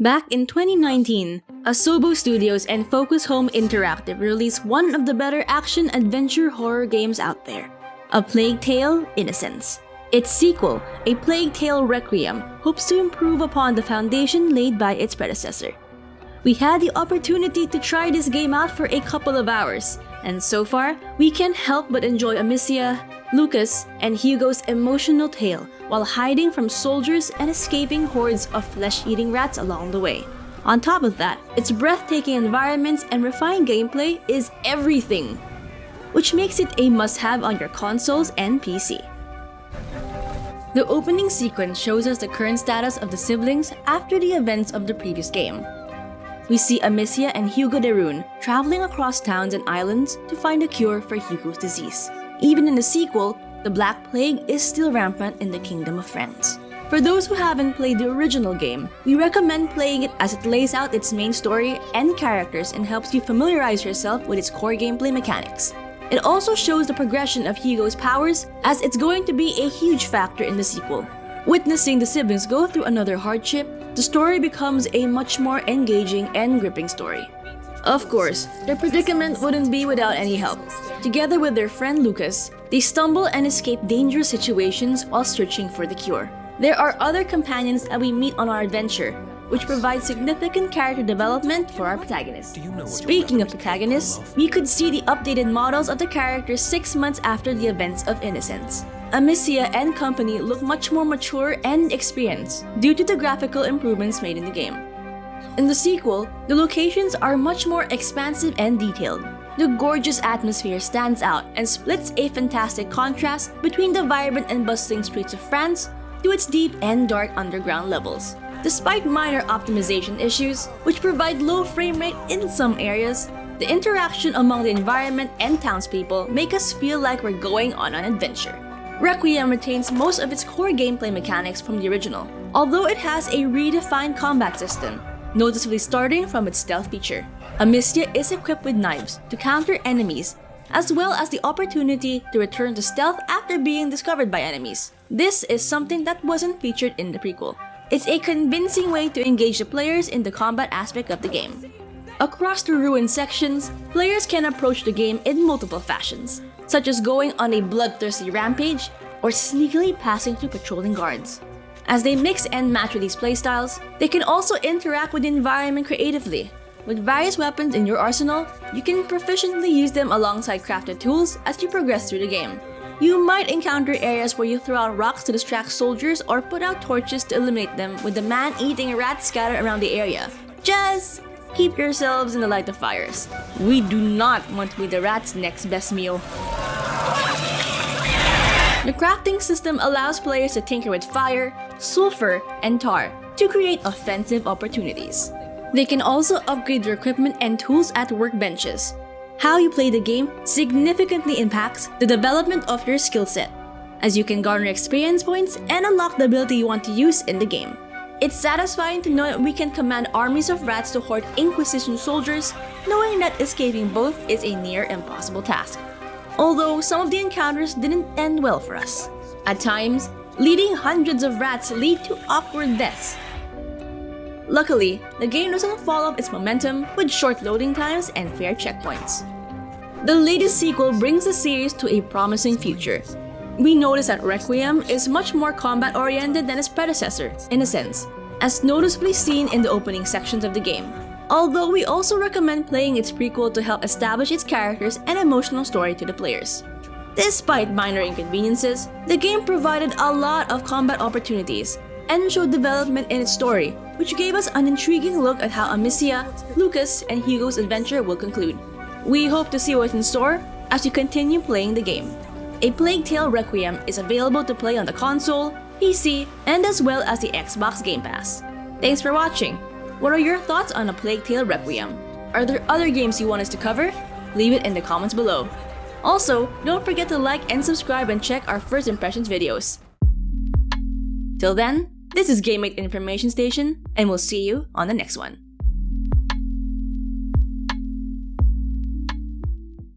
Back in 2019, Asobo Studios and Focus Home Interactive released one of the better action-adventure horror games out there, A Plague Tale: Innocence. Its sequel, A Plague Tale: Requiem, hopes to improve upon the foundation laid by its predecessor. We had the opportunity to try this game out for a couple of hours, and so far, we can't help but enjoy Amicia, Lucas, and Hugo's emotional tale while hiding from soldiers and escaping hordes of flesh-eating rats along the way. On top of that, its breathtaking environments and refined gameplay is everything, which makes it a must-have on your consoles and PC. The opening sequence shows us the current status of the siblings after the events of the previous game. We see Amicia and Hugo de Rune traveling across towns and islands to find a cure for Hugo's disease. Even in the sequel, the Black Plague is still rampant in the Kingdom of France. For those who haven't played the original game, we recommend playing it as it lays out its main story and characters and helps you familiarize yourself with its core gameplay mechanics. It also shows the progression of Hugo's powers, as it's going to be a huge factor in the sequel. Witnessing the siblings go through another hardship, the story becomes a much more engaging and gripping story. Of course, their predicament wouldn't be without any help. Together with their friend Lucas, they stumble and escape dangerous situations while searching for the cure. There are other companions that we meet on our adventure, which provide significant character development for our protagonists. Speaking of protagonists, we could see the updated models of the characters 6 months after the events of Innocence. Amicia and company look much more mature and experienced due to the graphical improvements made in the game. In the sequel, the locations are much more expansive and detailed. The gorgeous atmosphere stands out and splits a fantastic contrast between the vibrant and bustling streets of France to its deep and dark underground levels. Despite minor optimization issues, which provide low frame rate in some areas, the interaction among the environment and townspeople make us feel like we're going on an adventure. Requiem retains most of its core gameplay mechanics from the original, although it has a redefined combat system, noticeably starting from its stealth feature. Amicia is equipped with knives to counter enemies, as well as the opportunity to return to stealth after being discovered by enemies. This is something that wasn't featured in the prequel. It's a convincing way to engage the players in the combat aspect of the game. Across the ruined sections, players can approach the game in multiple fashions, such as going on a bloodthirsty rampage or sneakily passing through patrolling guards. As they mix and match with these playstyles, they can also interact with the environment creatively. With various weapons in your arsenal, you can proficiently use them alongside crafted tools as you progress through the game. You might encounter areas where you throw out rocks to distract soldiers or put out torches to eliminate them with the man-eating rats scattered around the area. Just keep yourselves in the light of fires. We do not want to be the rats' next best meal. The crafting system allows players to tinker with fire, sulfur, and tar to create offensive opportunities. They can also upgrade their equipment and tools at workbenches. How you play the game significantly impacts the development of your skill set, as you can garner experience points and unlock the ability you want to use in the game. It's satisfying to know that we can command armies of rats to hoard Inquisition soldiers, knowing that escaping both is a near impossible task. Although some of the encounters didn't end well for us. At times, leading hundreds of rats lead to awkward deaths. Luckily, the game doesn't fall off its momentum with short loading times and fair checkpoints. The latest sequel brings the series to a promising future. We notice that Requiem is much more combat-oriented than its predecessor, Innocence, as noticeably seen in the opening sections of the game. Although we also recommend playing its prequel to help establish its characters and emotional story to the players. Despite minor inconveniences, the game provided a lot of combat opportunities and showed development in its story, which gave us an intriguing look at how Amicia, Lucas, and Hugo's adventure will conclude. We hope to see what's in store as you continue playing the game. A Plague Tale: Requiem is available to play on the console, PC, and as well as the Xbox Game Pass. Thanks for watching! What are your thoughts on A Plague Tale: Requiem? Are there other games you want us to cover? Leave it in the comments below. Also, don't forget to like and subscribe and check our first impressions videos. Till then, this is GameMate Information Station, and we'll see you on the next one.